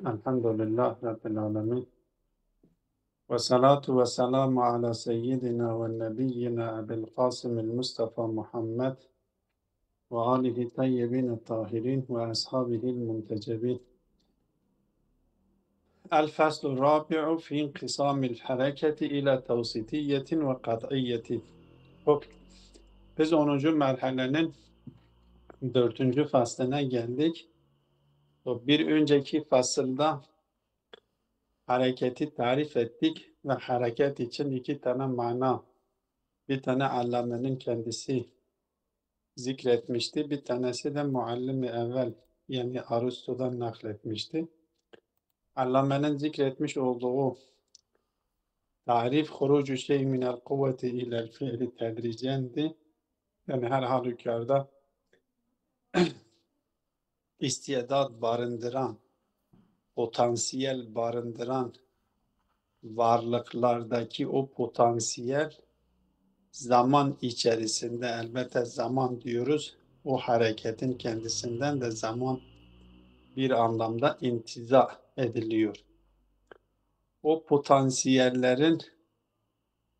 Elhamdülillah Rabbil Alemin. Ve salatu ve selamu ala seyyidina ve nebiyyina Ebil Kasım'il Mustafa Muhammed ve alihi tayyibin tahirin ve ashabihil muntecebin. El faslu rabi'u fi inqisamil hareketi ila tavsitiyetin ve kat'iyyetin. Biz 10. merhalenin 4. fasline geldik. Bir önceki fasılda hareketi tarif ettik ve hareket için iki tane mana, bir tane Allame'nin kendisi zikretmişti, bir tanesi de muallim-i evvel yani Aristo'dan nakletmişti. Allame'nin zikretmiş olduğu tarif hurucu şey minel kuvveti ilel fiili tedricendi. Yani her halükarda istiadat barındıran, potansiyel barındıran varlıklardaki o potansiyel zaman içerisinde, elbette zaman diyoruz, o hareketin kendisinden de zaman bir anlamda intiza ediliyor. O potansiyellerin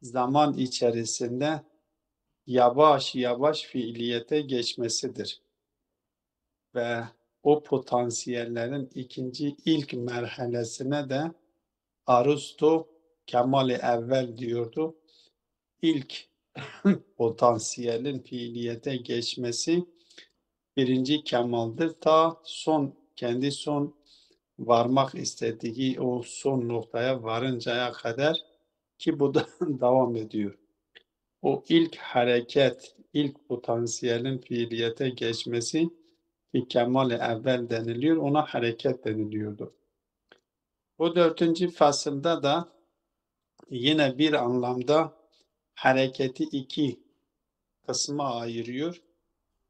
zaman içerisinde yavaş yavaş fiiliyete geçmesidir. Ve o potansiyellerin ilk merhalesine de Aristo kemal-i evvel diyordu. İlk potansiyelin fiiliyete geçmesi birinci kemaldir. Ta kendi son varmak istediği o son noktaya varıncaya kadar ki bu da devam ediyor. O ilk hareket, ilk potansiyelin fiiliyete geçmesi ki kemal-i evvel deniliyor, ona hareket deniliyordu. O 4. fasılda da yine bir anlamda hareketi iki kısma ayırıyor.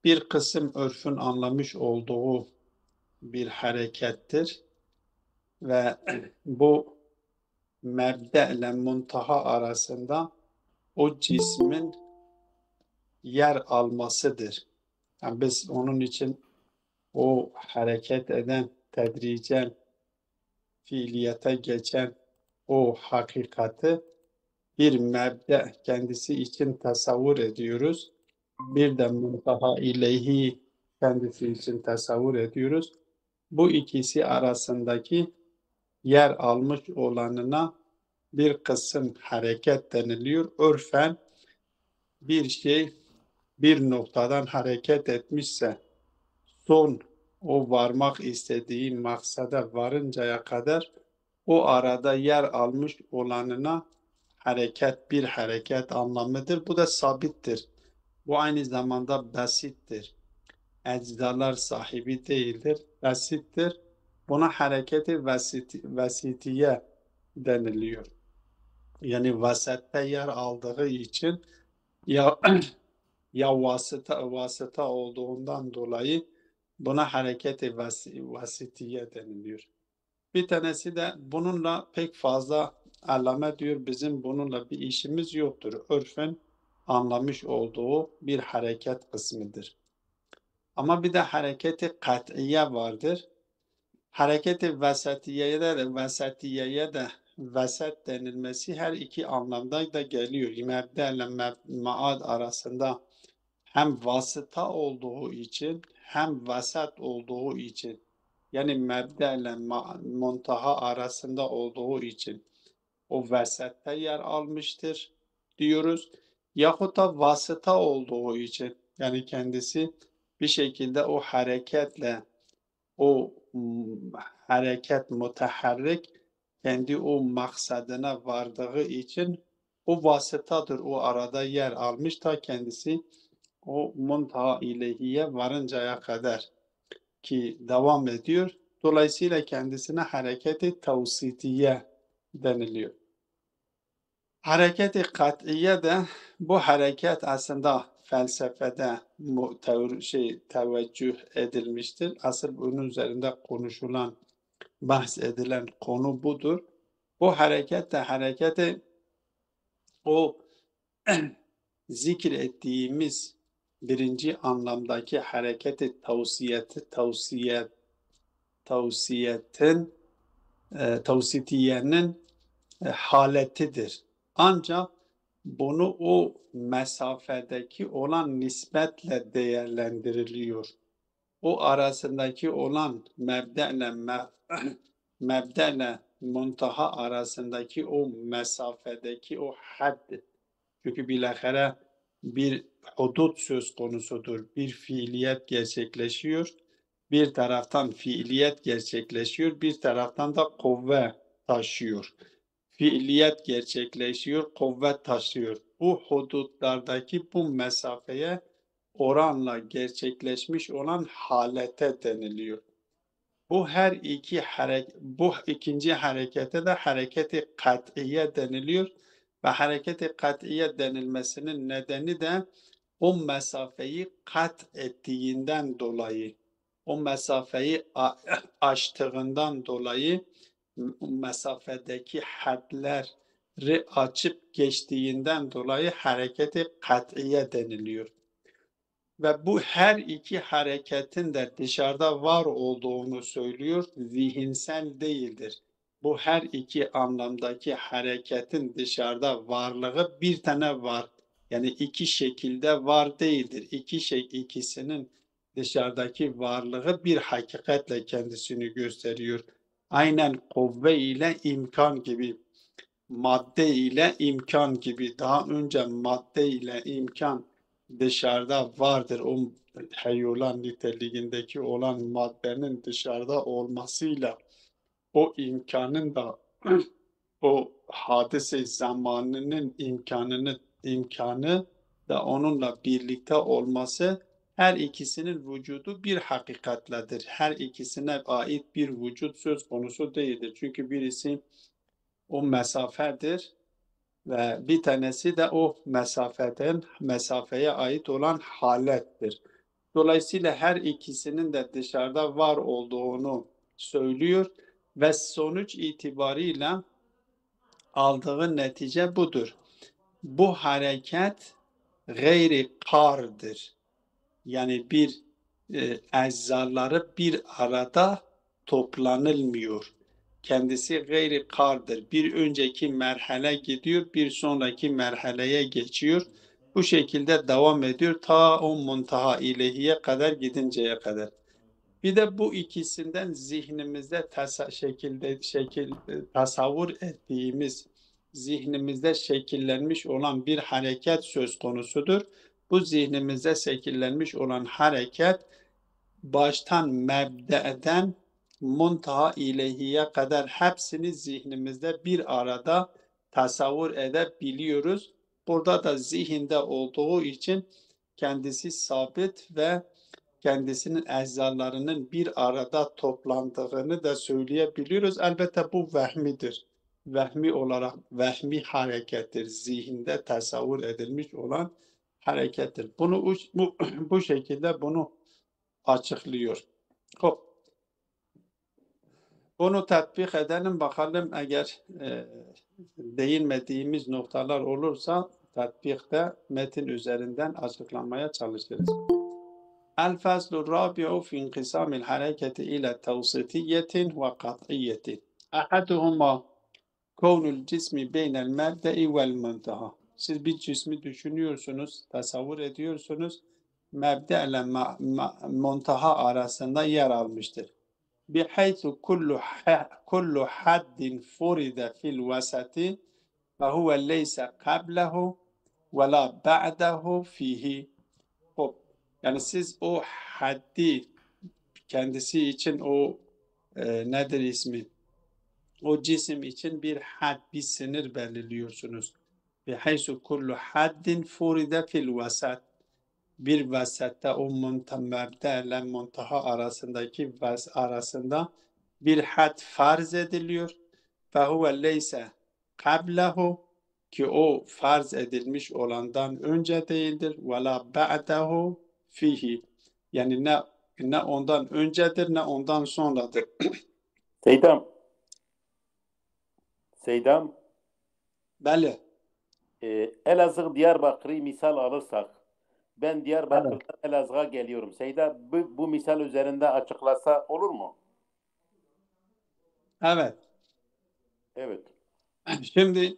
Bir kısım örfün anlamış olduğu bir harekettir ve bu mebde ile muntaha arasında o cismin yer almasıdır. Yani biz onun için o hareket eden, tedricen fiiliyete geçen o hakikati bir mebde kendisi için tasavvur ediyoruz. Bir de muntaha ileyhi kendisi için tasavvur ediyoruz. Bu ikisi arasındaki yer almış olanına bir kısım hareket deniliyor. Örfen bir şey bir noktadan hareket etmişse son o varmak istediği maksada varıncaya kadar o arada yer almış olanına bir hareket anlamıdır. Bu da sabittir. Bu aynı zamanda basittir. Eczalar sahibi değildir. Basittir. Buna hareketi vasitiye deniliyor. Yani vasatte yer aldığı için ya ya vasıta olduğundan dolayı buna hareketi vasitiye deniliyor. Bir tanesi de bununla pek fazla allame diyor bizim bununla bir işimiz yoktur. Örfen anlamış olduğu bir hareket kısmıdır. Ama bir de hareketi kat'iye vardır. Hareketi vesatiyeye de vesat denilmesi her iki anlamda da geliyor. Mebde ile maad arasında hem vasıta olduğu için hem vasat olduğu için yani mebde ile muntaha arasında olduğu için o vesatte yer almıştır diyoruz. Yahut da vasıta olduğu için yani kendisi bir şekilde o hareketle o hareket mutaharrik kendi o maksadına vardığı için o vasıtadır, o arada yer almış ta kendisi o muntaha ileyhiye varıncaya kadar ki devam ediyor. Dolayısıyla kendisine hareketi tavsitiye deniliyor. Hareketi kat'iye de bu hareket aslında felsefede teveccüh edilmiştir. Asıl bunun üzerinde konuşulan, bahs edilen konu budur. Bu hareket de hareketi o zikrettiğimiz birinci anlamdaki hareketi tavsiyetin tavsitiyenin haletidir. Ancak bunu o mesafedeki olan nispetle değerlendiriliyor. O arasındaki olan mebde'le muntaha arasındaki o mesafedeki o had. Çünkü bilahare bir hudut söz konusudur. Bir fiiliyet gerçekleşiyor. Bir taraftan fiiliyet gerçekleşiyor, bir taraftan da kuvve taşıyor. Fiiliyet gerçekleşiyor, kuvvet taşıyor. Bu hudutlardaki bu mesafeye oranla gerçekleşmiş olan halete deniliyor. Bu ikinci harekete de hareket-i kat'iye deniliyor ve hareket-i kat'iye denilmesinin nedeni de o mesafeyi kat ettiğinden dolayı, o mesafeyi aştığından dolayı, mesafedeki hadleri açıp geçtiğinden dolayı hareket-i kat'iye deniliyor. Ve bu her iki hareketin de dışarıda var olduğunu söylüyor, zihinsel değildir. Bu her iki anlamdaki hareketin dışarıda varlığı bir tane var. Yani iki şekilde var değildir. İkisinin dışarıdaki varlığı bir hakikatle kendisini gösteriyor. Aynen kuvve ile imkan gibi, madde ile imkan gibi. Daha önce madde ile imkan dışarıda vardır. O heyulan niteliğindeki olan maddenin dışarıda olmasıyla o imkanın da o hadise zamanının imkanı da onunla birlikte olması, her ikisinin vücudu bir hakikatledir. Her ikisine ait bir vücut söz konusu değildir. Çünkü birisi o mesafedir ve bir tanesi de o mesafeye ait olan halettir. Dolayısıyla her ikisinin de dışarıda var olduğunu söylüyor ve sonuç itibarıyla aldığı netice budur. Bu hareket gayri kardır. Yani bir eczaları bir arada toplanılmıyor. Kendisi gayri kardır. Bir önceki merhale gidiyor, bir sonraki merhaleye geçiyor. Bu şekilde devam ediyor ta o muntaha ilahiye kadar gidinceye kadar. Bir de bu ikisinden zihnimizde tasavvur ettiğimiz, zihnimizde şekillenmiş olan bir hareket söz konusudur. Bu zihnimizde şekillenmiş olan hareket baştan mebde'den muntaha ilahiye kadar hepsini zihnimizde bir arada tasavvur edebiliyoruz. Burada da zihinde olduğu için kendisi sabit ve kendisinin eczalarının bir arada toplandığını da söyleyebiliyoruz. Elbette bu vehmidir. Vehmi harekettir. Zihinde tasavvur edilmiş olan harekettir. Bu şekilde bunu açıklıyor. Hop. Bunu tatbik edelim bakalım, eğer değinmediğimiz noktalar olursa tatbikte metin üzerinden açıklamaya çalışırız. El-Faslu Rabi'u fi inqisamil hareketi ile tevsitiyetin ve kat'iyetin. Ahaduhuma kavnul cismi beynel mebde'i vel muntaha. Siz bir cismi düşünüyorsunuz, tasavvur ediyorsunuz. Mebde ile muntaha arasında yer almıştır. Bihaythu kullu haddin furida fil vasati ve huve leyse kablehu ve la ba'dahu fihi. Yani siz o haddi kendisi için o nedir ismi? O cisim için bir had, bir sınır belirliyorsunuz. Bihaysu kullu haddin furide fil vasat. Bir vasatta o mebde ile muntaha arasında bir had farz ediliyor. Fehuve leyse kablehu, ki o farz edilmiş olandan önce değildir. Ve la ba'dahu fihi. Yani ne ondan öncedir ne ondan sonradır. Seydam, Bəli. Elazığ Diyarbakır'ı misal alırsak, ben Diyarbakır'dan Evet. Elazığ'a geliyorum. Seyda bu misal üzerinde açıklasa olur mu? Evet. Evet. Şimdi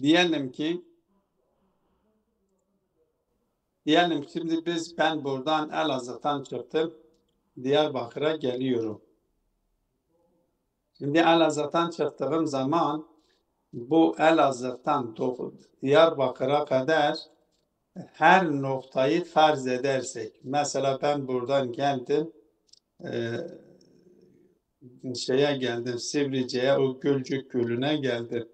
diyelim ki şimdi ben buradan Elazığ'dan çıktım. Diyarbakır'a geliyorum. Şimdi Elazığ'dan çıktığım zaman bu Elazığ'dan Diyarbakır'a kadar her noktayı farz edersek. Mesela ben buradan geldim. Geldim Sivrice'ye, o Gölcük Gölü'ne geldim.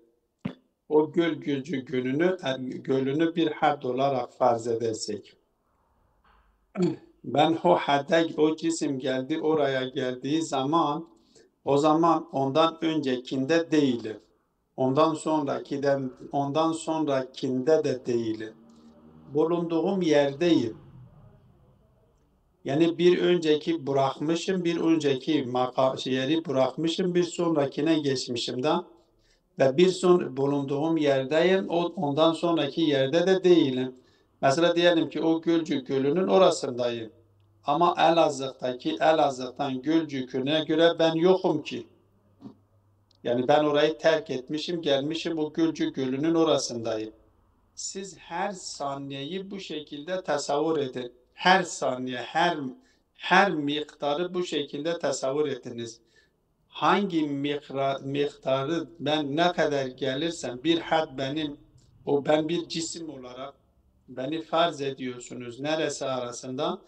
O Gölcük Gölü'nü bir had olarak farz edersek. Ben o cisim geldi oraya geldiği zaman o zaman ondan öncekinde değilim. Ondan sonrakinde de değilim. Bulunduğum yerdeyim. Yani bir önceki bırakmışım, bir önceki yeri bırakmışım, bir sonrakine geçmişim de ve bulunduğum yerdeyim, ondan sonraki yerde de değilim. Mesela diyelim ki o Gölcük Gölü'nün orasındayım. Ama Elazığ'dan Gölcük'üne göre ben yokum ki. Yani ben orayı terk etmişim, gelmişim o Gölcük Gölü'nün orasındayım. Siz her saniyeyi bu şekilde tasavvur edin. Her saniye, her miktarı bu şekilde tasavvur ediniz. Hangi miktarı ben ne kadar gelirsem bir had ben bir cisim olarak beni farz ediyorsunuz. Neresi arasında?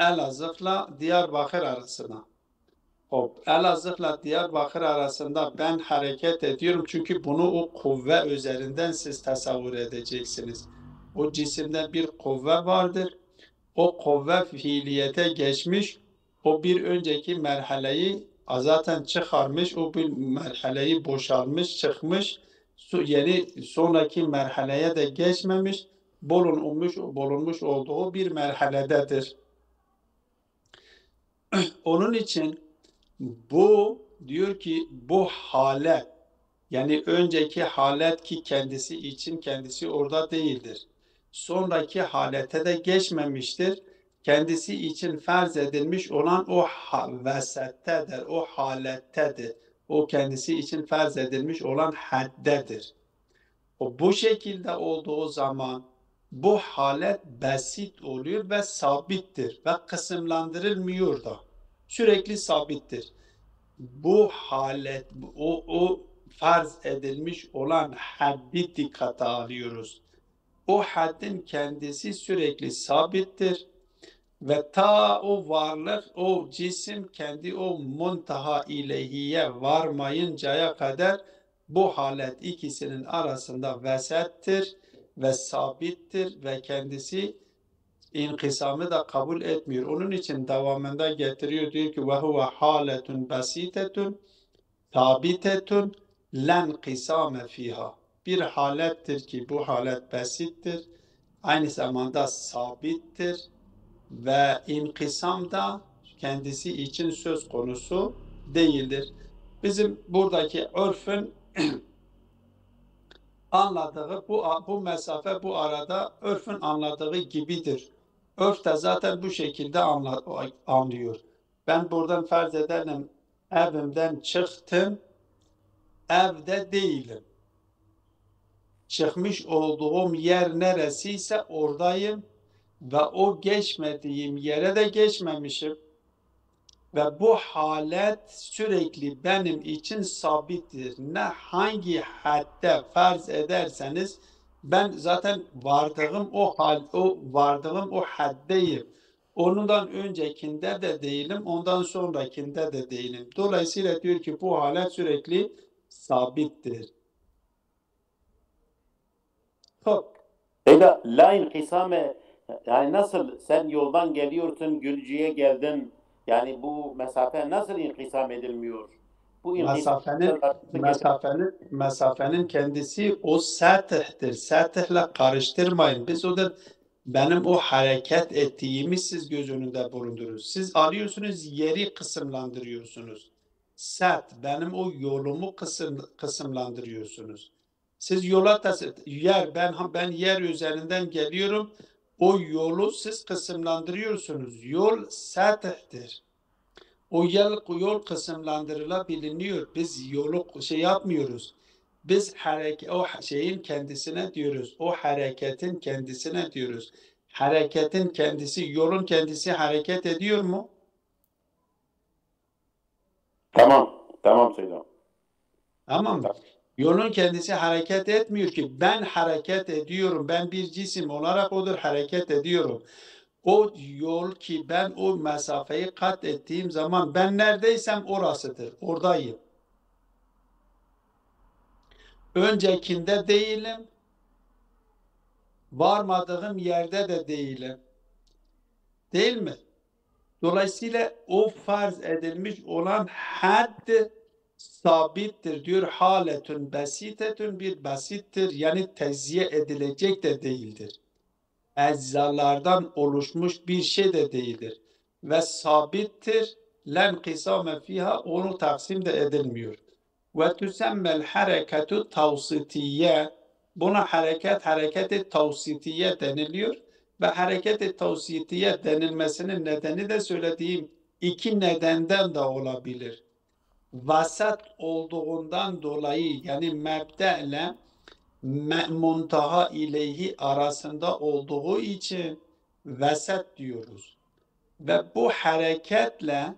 Elazığ'la Diyarbakır arasında. Elazığ'la Diyarbakır arasında ben hareket ediyorum çünkü bunu o kuvve üzerinden siz tasavvur edeceksiniz. O cisimde bir kuvve vardır. O kuvve fiiliyete geçmiş. O bir önceki merhaleyi zaten çıkarmış. O bir merhaleyi boşalmış, çıkmış. Yeni sonraki merhaleye de geçmemiş. Bulunmuş olduğu bir merhalededir. Onun için diyor ki bu halet yani önceki halet ki kendisi orada değildir. Sonraki halete de geçmemiştir. Kendisi için farz edilmiş olan o vesettedir, o halettedir. O kendisi için farz edilmiş olan haddedir. O bu şekilde olduğu zaman bu halet basit oluyor ve sabittir ve kısımlandırılmıyor da. Sürekli sabittir. Bu halet, o farz edilmiş olan haddi dikkate alıyoruz. O haddin kendisi sürekli sabittir ve ta o varlık, o cisim kendi o muntaha ilahiye varmayıncaya kadar bu halet ikisinin arasında vesattir ve sabittir ve kendisi İnkisamı da kabul etmiyor. Onun için devamında getiriyor diyor ki ve huve haletun basitetun tabitetun len kısame fiha. Bir halettir ki bu halet basittir. Aynı zamanda sabittir ve inkisam da kendisi için söz konusu değildir. Bizim buradaki örfün anladığı bu mesafe bu arada örfün anladığı gibidir. Örf de zaten bu şekilde anlıyor. Ben buradan farz edelim evimden çıktım, evde değilim. Çıkmış olduğum yer neresiyse oradayım ve o geçmediğim yere de geçmemişim. Ve bu halet sürekli benim için sabittir. Ne hangi hadde farz ederseniz ben zaten vardığım o haddeyim. Ondan öncekinde de değilim, ondan sonrakinde de değilim. Dolayısıyla diyor ki bu halet sürekli sabittir. Top. Seyda, la inkisame yani nasıl sen yoldan geliyorsun, Gülcü'ye geldin. Yani bu mesafe nasıl inkisam edilmiyor? Bu inkisam Mesafenin kendisi o satihtir. Satihle karıştırmayın. Benim o hareket ettiğimi siz göz önünde bulundurun. Siz arıyorsunuz, yeri kısımlandırıyorsunuz. Benim o yolumu kısımlandırıyorsunuz. Siz ben yer üzerinden geliyorum. O yolu siz kısımlandırıyorsunuz. Yol satihtir. O yol kısımlandırılabiliyor. Biz yolu şey yapmıyoruz. Biz o şeyin kendisine diyoruz. O hareketin kendisine diyoruz. Hareketin kendisi, yolun kendisi hareket ediyor mu? Tamam. Tamam Seyyidem. Tamam mı? Yolun kendisi hareket etmiyor ki. Ben hareket ediyorum. Ben bir cisim olarak odur hareket ediyorum. O yol ki ben o mesafeyi kat ettiğim zaman ben neredeysem orasıdır. Oradayım. Öncekinde değilim. Varmadığım yerde de değilim. Değil mi? Dolayısıyla o farz edilmiş olan had sabittir diyor. Haletün besitetün bir basittir. Yani tezyiye edilecek de değildir. Eczalardan oluşmuş bir şey de değildir. Ve sabittir. Len kısame fiha onu taksim de edilmiyor. Ve tüsemmel hareketu tavsitiye buna hareketi tavsitiye deniliyor. Ve hareket-i tavsitiye denilmesinin nedeni de söylediğim iki nedenden de olabilir. Vasat olduğundan dolayı yani mebde ile muntaha ileyhi arasında olduğu için vasat diyoruz. Ve bu hareketle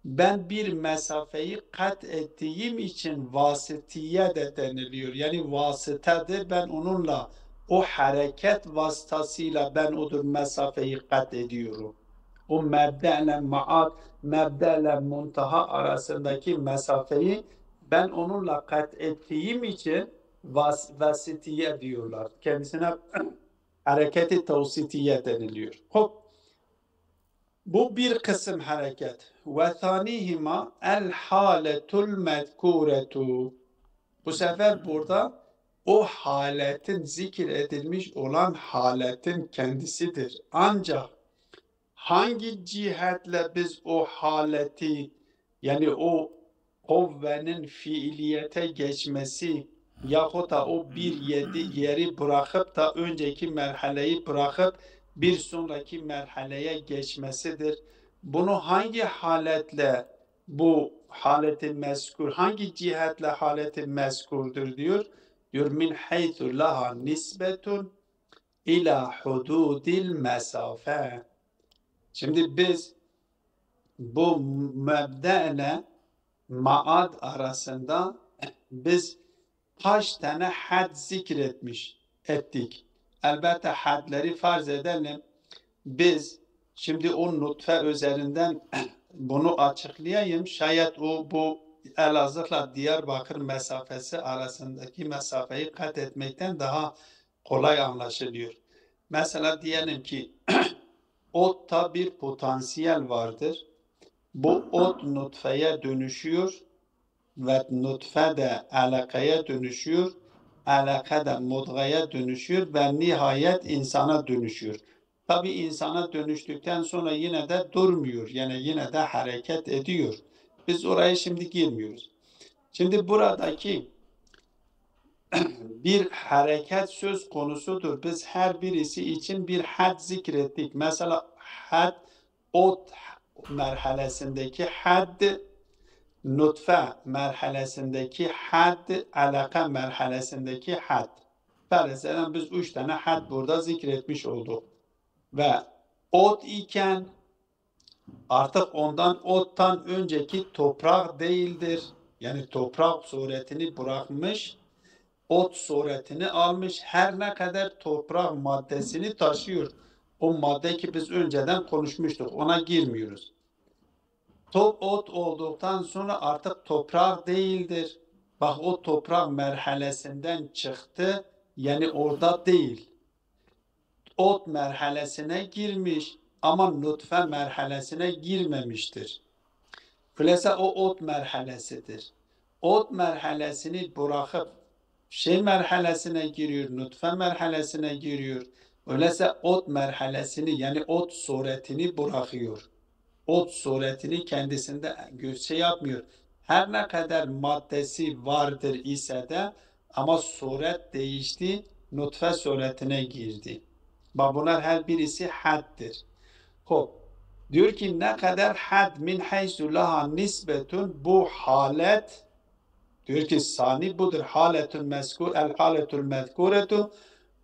ben bir mesafeyi kat ettiğim için vasıtiye de deniliyor. Yani vasıtadır ben onunla o hareket vasıtasıyla ben odur mesafeyi kat ediyorum. O mebde'le maad, mebde'le muntaha arasındaki mesafeyi ben onunla kat ettiğim için vasıtiye diyorlar. Kendisine hareketi tavsitiye deniliyor. Hop. Bu bir kısım hareket. Ve thanihima el haletul mezkuretu. Bu sefer burada o haletin zikir edilmiş olan haletin kendisidir. Ancak hangi cihetle biz o haleti yani o kuvvenin fiiliyete geçmesi yahut da o bir yeri bırakıp da önceki merhaleyi bırakıp bir sonraki merhaleye geçmesidir. Bunu hangi haletle bu haleti mezkur, hangi cihetle haleti mezkurdur diyor. Diyor min haythu laha nisbetun ila hududil mesafe. Şimdi biz bu mebde ile maad arasında biz kaç tane had ettik. Elbette hadleri farz edelim. Biz şimdi o nutfe üzerinden bunu açıklayayım. Şayet bu Elazığ'la Diyarbakır mesafesi arasındaki mesafeyi kat etmekten daha kolay anlaşılıyor. Mesela diyelim ki otta bir potansiyel vardır. Bu ot nutfeye dönüşüyor ve nutfe de alakaya dönüşüyor. Alaka da mudgaya dönüşüyor ve nihayet insana dönüşüyor. Tabi insana dönüştükten sonra yine de durmuyor. Yani yine de hareket ediyor. Biz oraya şimdi girmiyoruz. Şimdi buradaki bir hareket söz konusudur. Biz her birisi için bir had zikrettik. Mesela had ot merhalesindeki had, nutfe merhalesindeki had, alaka merhalesindeki had. Mesela biz 3 tane had burada zikretmiş olduk. Ve ot iken artık ottan önceki toprak değildir. Yani toprak suretini bırakmış, ot suretini almış, her ne kadar toprak maddesini taşıyor. O madde ki biz önceden konuşmuştuk, ona girmiyoruz. Ot olduktan sonra artık toprak değildir. Bak o toprak merhalesinden çıktı, yani orada değil. Ot merhalesine girmiş ama nutfe merhalesine girmemiştir. Öyleyse o ot merhalesidir. Ot merhalesini bırakıp merhalesine giriyor, nutfe merhalesine giriyor. Öyleyse ot merhalesini yani ot suretini bırakıyor. Ot suretini kendisinde yapmıyor. Her ne kadar maddesi vardır ise de ama suret değişti, nutfe suretine girdi. Bak bunlar her birisi haddir. Hop. Diyor ki ne kadar had min haysu laha nisbetun, bu halet, diyor ki sani budur, haletun mezkur, el haletul mezkuretu,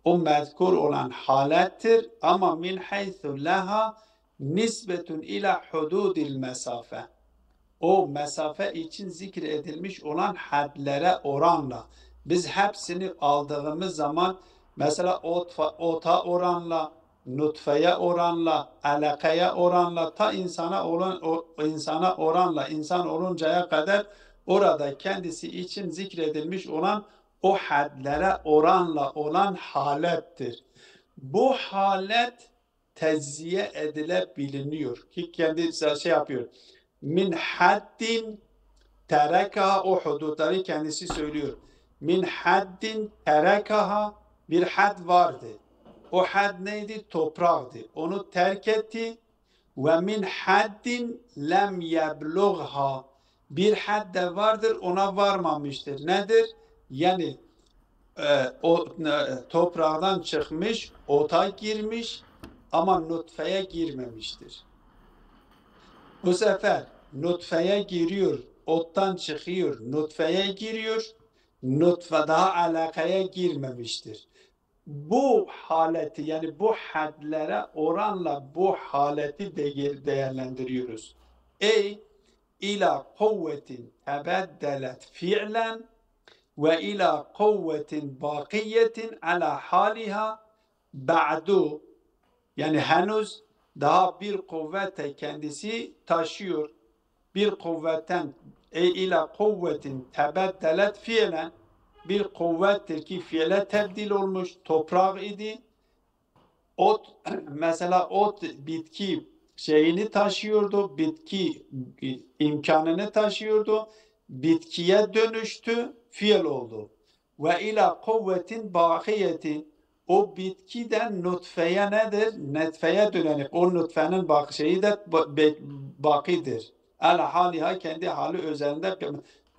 o mezkur olan halettir ama min haysu laha nisbetun ila hududil mesafe, o mesafe için zikredilmiş olan hadlere oranla biz hepsini aldığımız zaman mesela ota oranla, nutfeye oranla, alakaya oranla, ta insana oranla, insan oluncaya kadar orada kendisi için zikredilmiş olan o hadlere oranla olan halettir. Bu halet tezziye edilebiliniyor ki kendisi şey yapıyor. Min haddin terekaha, o hudutları kendisi söylüyor. Min haddin terekaha, bir had vardı. O had neydi? Topraktı. Onu terk etti. Ve min haddin lem yeblugha, bir had de vardır, ona varmamıştır. Nedir? Yani toprağdan çıkmış, ota girmiş ama nutfeye girmemiştir. Bu sefer nutfeye giriyor, ottan çıkıyor, nutfeye giriyor, nutfe daha alakaya girmemiştir. Bu haleti, yani bu hadlere oranla bu haleti değerlendiriyoruz. Ey ila kuvvetin tebeddelet fi'len ve ila kuvvetin bakiyetin ala haliha ba'du, yani henüz daha bir kuvvete kendisi taşıyor. Bir kuvvetten ila kuvvetin tebeddelet fiilen, bir kuvvettir ki fiile tebdil olmuş, toprak idi. Ot mesela ot bitki şeyini taşıyordu, bitki imkanını taşıyordu, bitkiye dönüştü, fiil oldu. Ve ila kuvvetin bakiyetin, o bitkiden nutfeye nedir? Nutfeye dönenip o nutfenin şeyi de bakidir. El haliha, kendi hali üzerinde,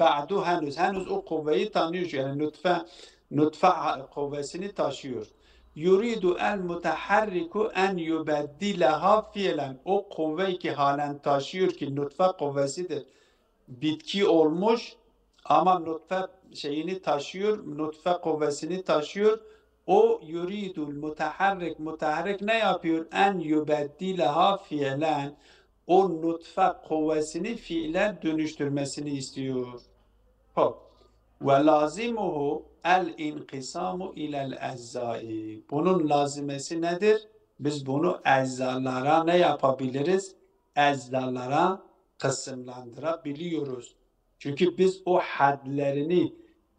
ba'du henüz o kuvveyi tanıyor, yani nutfe kuvvesini taşıyor. Yuridu el mutaharriku en yubeddileha fiilen, o kuvveyi ki halen taşıyor ki nutfe kuvvesidir. Bitki olmuş ama nutfe şeyini taşıyor, nutfe kuvvesini taşıyor. O yuridul mutaharrik ne yapıyor? En yubeddileha fiilen, o nutfe kuvvesini fiile dönüştürmesini istiyor. Ve lazimuhu el inkisamu ilel ezzai. Bunun lazimesi nedir? Biz bunu eczalara ne yapabiliriz? Eczalara kısımlandırabiliyoruz. Çünkü biz o hadlerini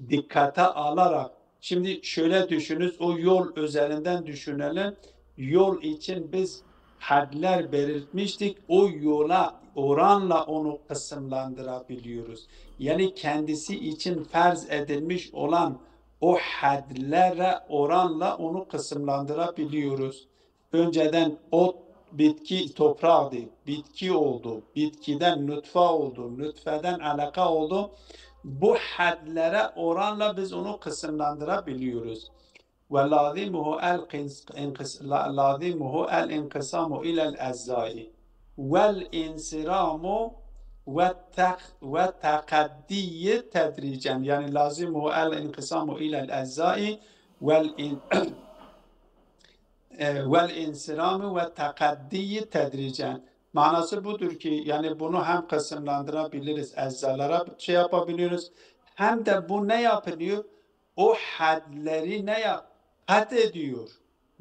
dikkate alarak, şimdi şöyle düşünün, o yol üzerinden düşünelim. Yol için biz hadler belirtmiştik. O yola oranla onu kısımlandırabiliyoruz. Yani kendisi için farz edilmiş olan o hadlere oranla onu kısımlandırabiliyoruz. Önceden o bitki topraktı, bitki oldu, bitkiden nutfe oldu, nutfeden alaka oldu. Bu hadlere oranla biz onu kısımlandırabiliyoruz. Ve lazimuhu el inkisamu ilel ezzai vel insiramu ve takaddiye tedricen, yani lazimuhu el inkisamu ilel ezzai vel insiramu ve takaddiye tedricen. Manası budur ki yani bunu hem kısımlandırabiliriz, eczalara şey yapabiliyoruz, hem de bu ne yapılıyor? O hadleri kat ediyor.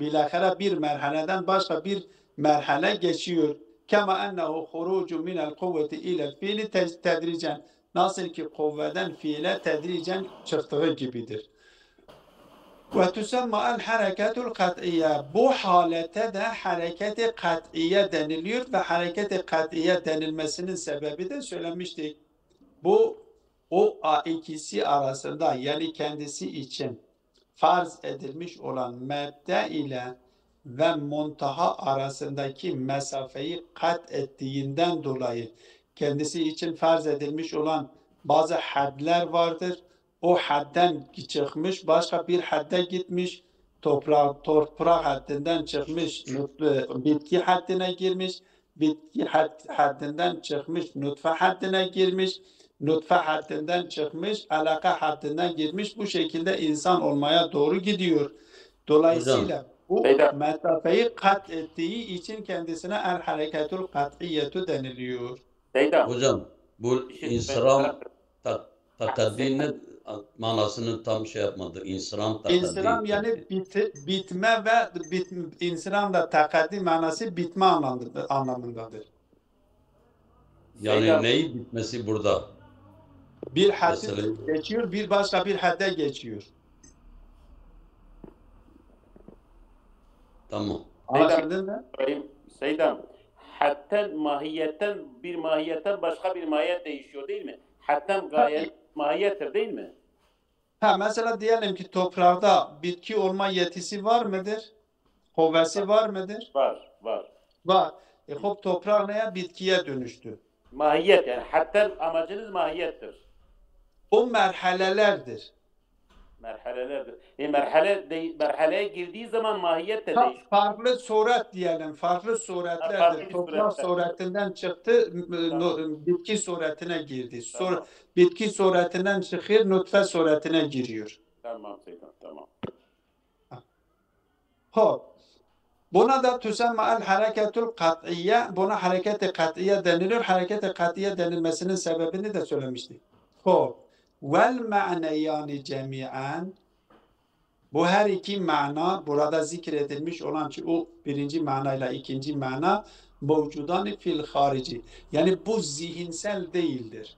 Bilahare bir merhaleden başka bir merhale geçiyor. Kema ennehu hurucu minel kuvveti ilel fiili tedricen. Nasıl ki kuvveden fiile tedricen çıktığı gibidir. Ve tusemma el hareketul kat'iye. Bu halete de hareketi kat'iye deniliyor ve hareketi kat'iye denilmesinin sebebi de söylemiştik. Bu o ikisi arasında, yani kendisi için farz edilmiş olan mebde ile ve muntaha arasındaki mesafeyi kat ettiğinden dolayı kendisi için farz edilmiş olan bazı hadler vardır. O hadden çıkmış, başka bir hadde gitmiş, toprak haddinden çıkmış, bitki haddine girmiş, bitki haddinden çıkmış, nutfe haddine girmiş, nutfe haddinden çıkmış, alaka haddinden girmiş. Bu şekilde insan olmaya doğru gidiyor. Hocam, Dolayısıyla bu Seydam, mesafeyi kat ettiği için kendisine el hareketul kat'iyetu deniliyor. Seydam. hocam bu Bir şey insiram söyleyeyim. takaddinin manasını tam şey yapmadı. İnsiram İnsiram takaddi. yani bitme ve insiram da takaddi manası bitme anlamındadır. Yani Seydam. neyi bitmesi burada? Bir haddi Mesela geçiyor, bir başka bir hadde geçiyor. tamam. Anlaşıldın mı? Seydam. Hatta bir mahiyetten başka bir mahiyet değişiyor değil mi? Hatta gayet mahiyettir değil mi? Ha, mesela diyelim ki toprakta bitki olma yetisi var mıdır? Hovesi var mıdır? Var, var. Var. Hop toprak neye? Bitkiye dönüştü. Mahiyet yani. Hatta amacınız mahiyettir. O merhalelerdir. Merhalelerdir. Merhaleye girdiği zaman mahiyet de değişiyor. Farklı suret diyelim, farklı suretlerdir. Farklı Toprak suretler. suretinden çıktı, bitki suretine girdi. Bitki suretinden çıkıyor, nutfe suretine giriyor. Tamam Seydam, tamam. Hop. Buna da tüsemme el hareketul kat'iyye, buna hareket-i kat'iyye denilir. Hareket-i kat'iyye denilmesinin sebebini de söylemiştik. Hop. Vel ma'neyani cemi'an, bu her iki mana burada zikredilmiş olan o birinci manayla ikinci mana mevcudan fil harici. Yani bu zihinsel değildir.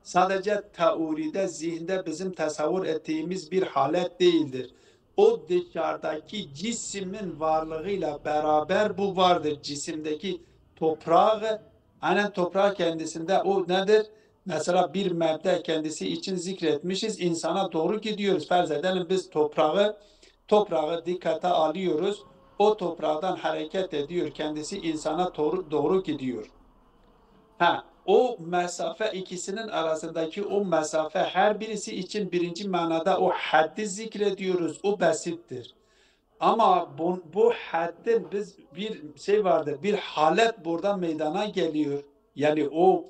Sadece teoride, zihinde bizim tasavvur ettiğimiz bir halet değildir. O dışarıdaki cismin varlığıyla beraber bu vardır. Cisimdeki toprağı, aynen toprağı kendisinde o nedir? Mesela bir mebde kendisi için zikretmişiz. İnsana doğru gidiyoruz. Farz edelim biz toprağı dikkate alıyoruz. O topraktan hareket ediyor. Kendisi insana doğru gidiyor. O mesafe ikisinin arasındaki o mesafe her birisi için birinci manada o haddi zikrediyoruz. O basittir. Ama bu haddin biz bir şey vardır. Bir halet burada meydana geliyor. Yani o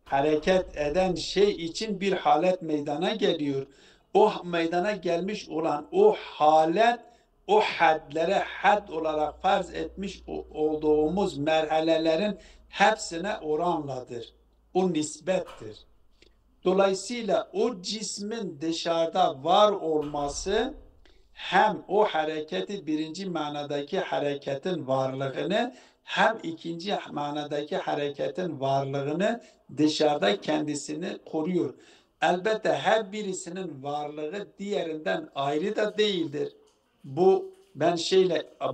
hareket eden şey için bir halet meydana geliyor. O meydana gelmiş olan o halet o hadlere had olarak farz etmiş olduğumuz merhalelerin hepsine oranladır. O nispettir. Dolayısıyla o cismin dışarıda var olması hem o hareketi birinci manadaki hareketin varlığını hem ikinci manadaki hareketin varlığını dışarıda kendisini koruyor. Elbette her birisinin varlığı diğerinden ayrı da değildir. Ben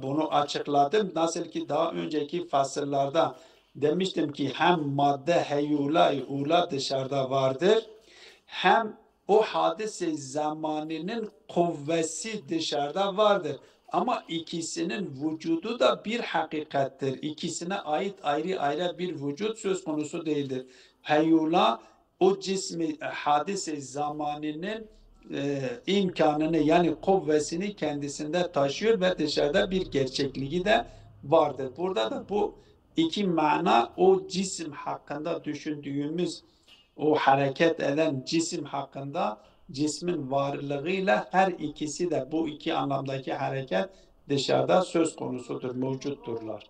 bunu açıkladım. Nasıl ki daha önceki fasıllarda demiştim ki hem madde heyula dışarıda vardır hem o hadise zamanının kuvvesi dışarıda vardır. Ama ikisinin vücudu da bir hakikattir. İkisine ait ayrı bir vücut söz konusu değildir. Heyula o cismi hadise zamanının imkanını yani kuvvesini kendisinde taşıyor ve dışarıda bir gerçekliği de vardır. Burada da bu iki mana o cisim hakkında düşündüğümüz o hareket eden cisim hakkında cismin varlığıyla her ikisi de bu iki anlamdaki hareket dışarıda söz konusudur, mevcutturlar.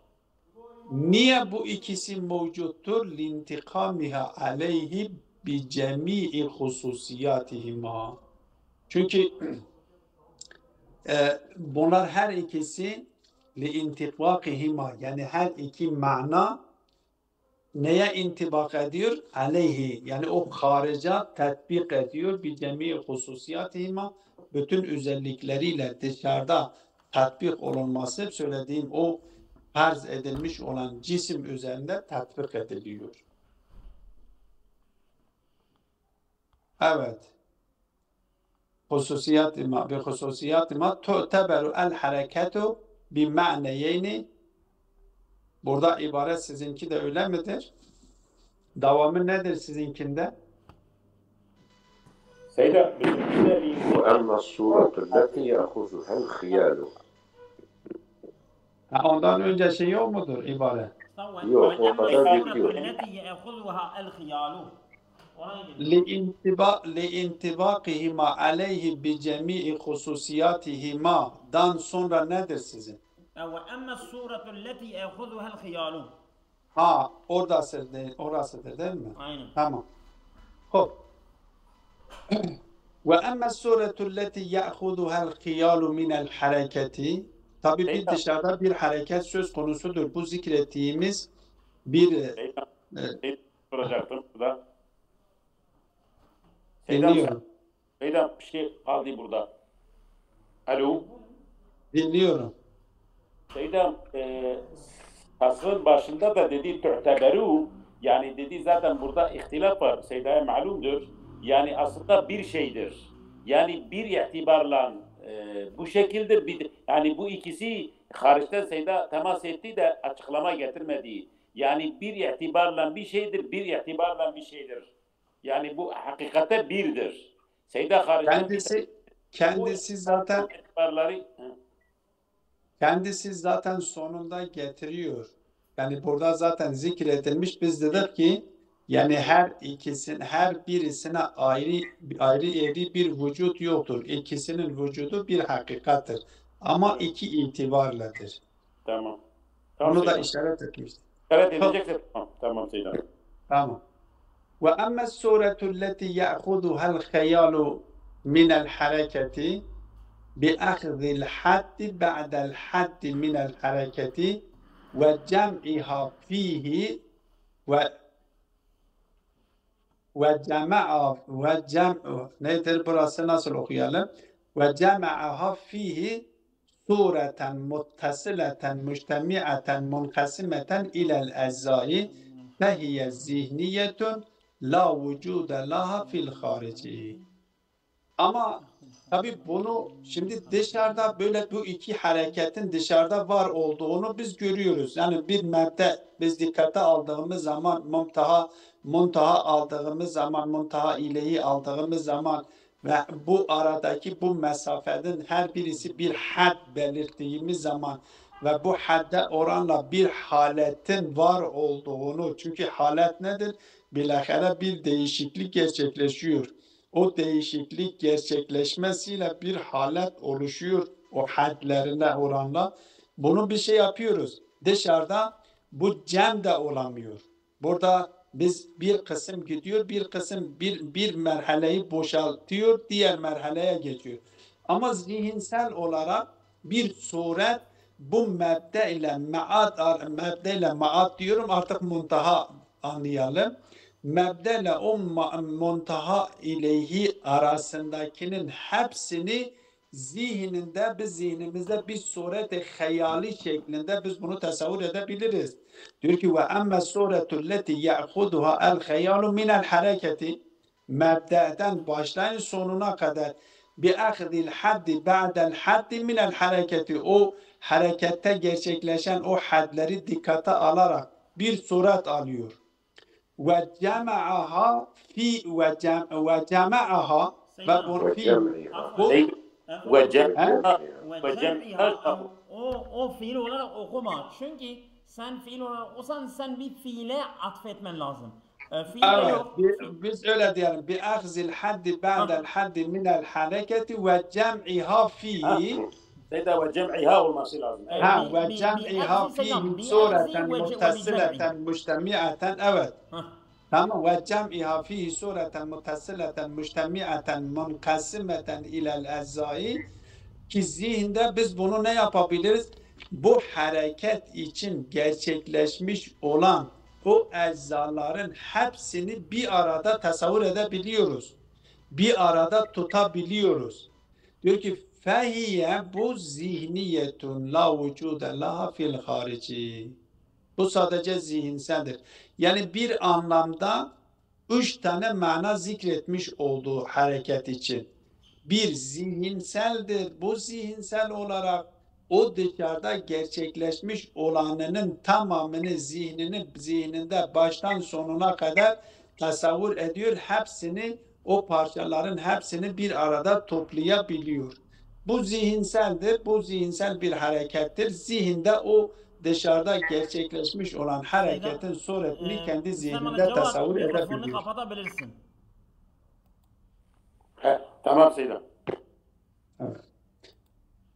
Niye bu ikisi mevcuttur? Lintikamiha aleyhi bi cemii hususiyatihima. Çünkü bunlar her ikisi liintikvakihima yani her iki mana neye intibak ediyor? Aleyhi yani o harica tatbik ediyor bi cemii hususiyatihima bütün özellikleriyle dışarıda tatbik olunması söylediğim o farz edilmiş olan cisim üzerinde tatbik ediliyor. Evet. Hususiyatima tu'teberu el hareketu bi ma'neyeyni. Burada ibaret sizinki de öyle midir? Devamı nedir sizinkinde? Seydam, وأما الصورة التي يأخذها الخيال Ondan önce şey yok mudur ibaret? طول Yok, o وأما kadar الصورة değil. التي يأخذها الخيال oraya geliyor. لِاِنْتِبَاقِهِمَا عَلَيْهِ بِجَمِيعِ خُصُوصِيَاتِهِمَا dan sonra nedir sizin? وأما الصورة التي يأخذها الخيال. Ha, orasıdır değil mi? Aynen. Tamam. Hop. Ve emme suretu leti ya'khuduha'l khiyalu minel hareketi. Tabi bir dışarıda bir hareket söz konusudur. Bu zikrettiğimiz bir Soracaktım burada. dinliyorum. Seydam bir şey kaldı burada. Alo. Dinliyorum. Seydam fasılın başında da dedi tu'teberu, yani dedi zaten burada ihtilaf var. Seyda'ya malumdur. Yani aslında bir şeydir. Yani bir itibarla bu şekilde yani bu ikisi hariçten Seyda temas etti de açıklama getirmedi. Yani bir itibarla bir şeydir, bir itibarla bir şeydir. Yani bu hakikate birdir. Seyda hariçten kendisi zaten sonunda getiriyor. Yani burada zaten zikredilmiş. Biz dedik ki yani her birisine ayrı bir vücut yoktur. İkisinin vücudu bir hakikattir. Ama iki itibarladır. Tamam. Bunu da işaret etmiştim. Evet edecekse tamam. Tamam Seyda. Tamam. Ve emme suretu leti ya'khuduha'l hayalu minel hareketi bi'akhdil haddi ba'del haddi minel hareketi ve cem'iha fihi nedir burası, nasıl okuyalım? Ve cem'aha fihi sureten muttasıleten mujtemi'aten munkasimeten ilel ezzai fehiye zihniyetun la vücude laha fil harici. Ama tabi bunu şimdi dışarıda böyle bu iki hareketin dışarıda var olduğunu biz görüyoruz. Yani bir mebde biz dikkate aldığımız zaman muntaha aldığımız zaman, muntaha ileyi aldığımız zaman ve bu aradaki bu mesafenin her birisi bir had belirttiğimiz zaman ve bu hadde oranla bir haletin var olduğunu, çünkü halet nedir? Bilahare bir değişiklik gerçekleşiyor. O değişiklik gerçekleşmesiyle bir halet oluşuyor o hadlerine oranla. Bunu bir şey yapıyoruz. Dışarıda bu cem de olamıyor. Burada biz bir kısım gidiyor, bir kısım bir merhaleyi boşaltıyor, diğer merhaleye geçiyor. Ama zihinsel olarak bir suret bu mebde ile maat diyorum, artık muntaha anlayalım. Mebde ile o muntaha ileyhi arasındakinin hepsini zihnimizde bir sureti hayali şeklinde biz bunu tasavvur edebiliriz. Diyor ki ve emme suretu leti ya'khuduha el hayalu minel hareketi, mebde'den başlayın sonuna kadar bi akhdil haddi ba'del haddi minel hareketi, o harekette gerçekleşen o hadleri dikkate alarak bir suret alıyor. Ve cema'aha ve cema'aha o fiil olarak okuma. Çünkü sen fiil olarak okusan sen bir fiile atfetmen lazım. Evet, biz öyle diyelim. Bi akhzil haddi ba'del haddi minel hareketi ve cem'iha fihi. Ve cem'iha olması lazım. Ve cem'iha fihi sureten muttasıleten mujtemi'aten. Evet. Tamam. Ve cem'iha fihi sureten muttasıleten mujtemi'aten munkasimeten ilel ezzai. Ki zihinde biz bunu ne yapabiliriz? Bu hareket için gerçekleşmiş olan o eczaların hepsini bir arada tasavvur edebiliyoruz. Bir arada tutabiliyoruz. Diyor ki fehiye bu zihniyetun la vücude laha fil harici. Bu sadece zihinseldir. Yani bir anlamda 3 tane mana zikretmiş olduğu hareket için. Bir zihinseldir. Bu zihinsel olarak o dışarıda gerçekleşmiş olanının tamamını zihninde baştan sonuna kadar tasavvur ediyor. Hepsini, o parçaların hepsini bir arada toplayabiliyor. Bu zihinseldir. Bu zihinsel bir harekettir. Zihinde o dışarıda gerçekleşmiş olan hareketin suretini kendi Sen bana zihninde cevap, tasavvur mikrofonunu edebiliyor. kapatabilirsin. Tamam Seydam.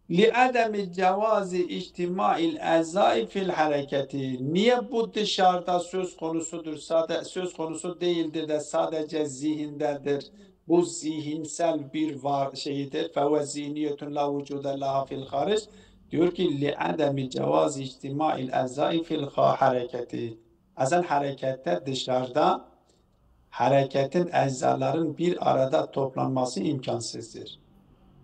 لِعَدَمِ جَوَازِ اِجْتِمَاعِ الْاَعْزَاءِ فِي الْحَرَكَةِ. Niye bu dışarıda söz konusudur, söz konusu değildir de sadece zihindedir. Bu zihinsel bir şeyidir. فَوَ زِهْنِيَةٌ لَا وُجُودَ لَهَا فِي الْخَارِجِ. Diyor ki لِعَدَمِ جَوَازِ اِجْتِمَاعِ الْاَعْزَاءِ فِي الْحَرَكَةِ. Asıl harekette dışarıda hareketin eczaların bir arada toplanması imkansızdır.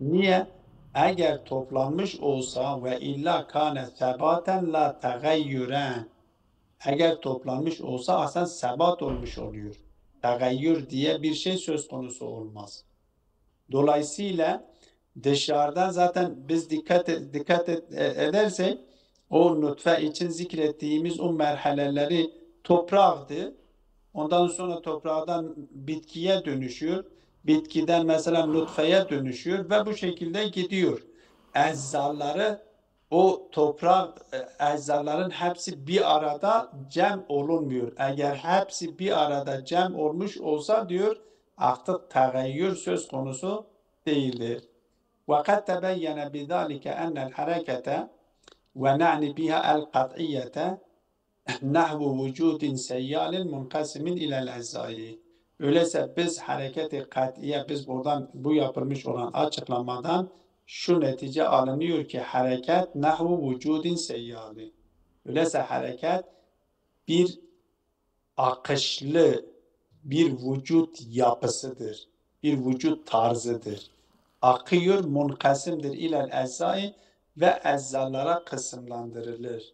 Niye? Eğer toplanmış olsa ve illa kâne sebaten la tegayyüren. Eğer toplanmış olsa aslında sebat olmuş oluyor. Tegayyür diye bir şey söz konusu olmaz. Dolayısıyla dışarıdan zaten biz dikkat edersek o nutfe için zikrettiğimiz o merhaleleri topraktı. Ondan sonra toprağdan bitkiye dönüşüyor. Bitkiden mesela nutfeye dönüşüyor ve bu şekilde gidiyor. Eczaları o toprak eczaların hepsi bir arada cem olunmuyor. Eğer hepsi bir arada cem olmuş olsa diyor artık tegayyür söz konusu değildir. وَقَدْ تَبَيَّنَ بِذَٰلِكَ اَنَّ الْحَرَكَةَ وَنَعْنِ بِهَا الْقَطْعِيَّةَ nahvu vücudin seyyalin munkasimin ilel eczai. Öyleyse biz hareketi katiye, biz buradan bu yapılmış olan açıklamadan şu netice alınıyor ki hareket nahvu vücudin seyyali. Öyleyse hareket bir akışlı bir vücut yapısıdır. Bir vücut tarzıdır. Akıyor, munkasimdir ilel eczai ve eczalara kısımlandırılır.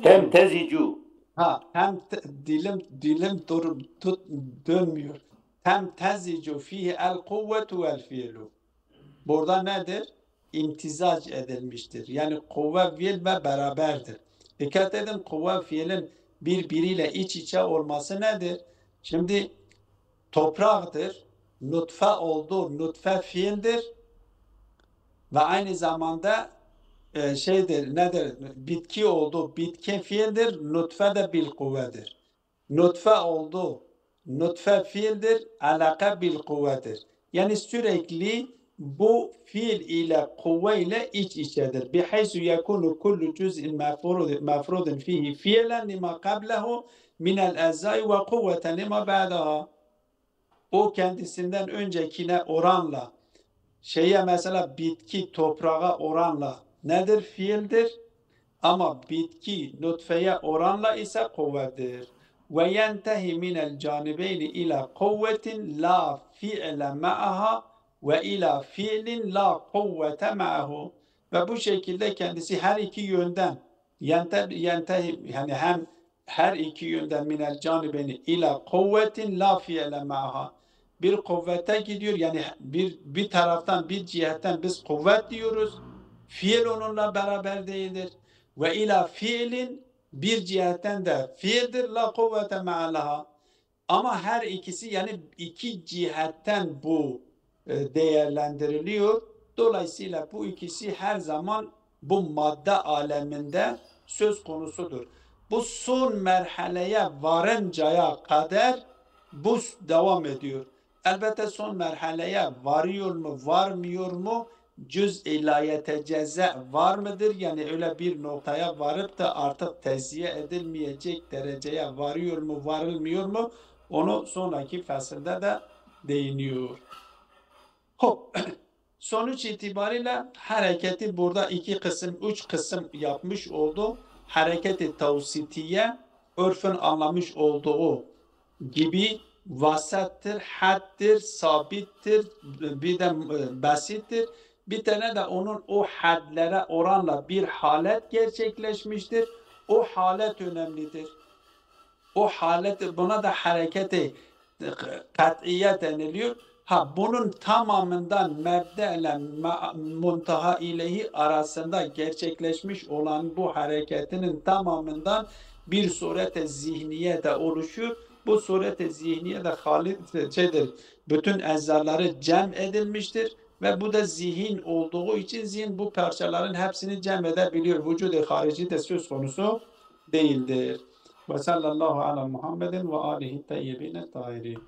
Temtezicu. Dilim dönmüyor. Temtezicu fihi el kuvvetu vel fiilu. Burada nedir? İmtizac edilmiştir. Yani kuvve fiil ve beraberdir. Dikkat edin, kuvve fiilin birbiriyle iç içe olması nedir? Şimdi topraktır. Nutfe oldu, nutfe fiildir ve aynı zamanda nedir? Bitki oldu, bitki fiildir, nutfe de bil kuvvedir. Nutfe oldu, nutfe fiildir, alaka bil kuvvedir. Yani sürekli bu fiil ile kuvve ile iç içedir. Bihaysu yekunu kullu cüz'in mefrudin fihi fiilen lima qablehu minel eczai ve kuvveten lima ba'daha. O kendisinden öncekine oranla mesela bitki toprağa oranla nedir? Fiildir. Ama bitki nutfeye oranla ise kuvvettir. Ve yentehi minel canibeyni ila kuvvetin la fi'le ma'aha ve ila fi'lin la kuvvete ma'ahu. Ve bu şekilde kendisi her iki yönden yentehi yani hem her iki yönden minel canibeyni ila kuvvetin la fi'le ma'aha. Bir kuvvete gidiyor, yani bir taraftan, bir cihetten biz kuvvet diyoruz, fiil onunla beraber değildir. Ve ila fiilin bir cihetten de fiildir, la kuvvete me'alaha. Ama her ikisi, yani iki cihetten bu değerlendiriliyor. Dolayısıyla bu ikisi her zaman bu madde aleminde söz konusudur. Bu son merhaleye varıncaya kadar bu devam ediyor. Elbette son merhaleye varıyor mu, varmıyor mu? Cüz-i la yetecezze var mıdır? Yani öyle bir noktaya varıp da artık tezyiye edilmeyecek dereceye varıyor mu, varılmıyor mu? Onu sonraki fasılda da değiniyor. Sonuç itibariyle hareketi burada üç kısım yapmış oldu. Hareketi tavsitiye, örfün anlamış olduğu gibi vasattir, haddir, sabittir, bir de basittir. Bir tane de onun o hadlere oranla bir halet gerçekleşmiştir. O halet önemlidir. O halet, buna da hareketi kat'iye deniliyor. Bunun tamamından mebde ile muntaha ilehi arasında gerçekleşmiş olan bu hareketinin tamamından bir surete zihniye de oluşuyor. Bu sureti zihniye de şeydir, bütün eczaları cem edilmiştir ve bu da zihin olduğu için zihin bu parçaların hepsini cem edebiliyor. Vücudu harici de söz konusu değildir. Ve sallallahu ala Muhammedin ve alihi tayyibine tahirin.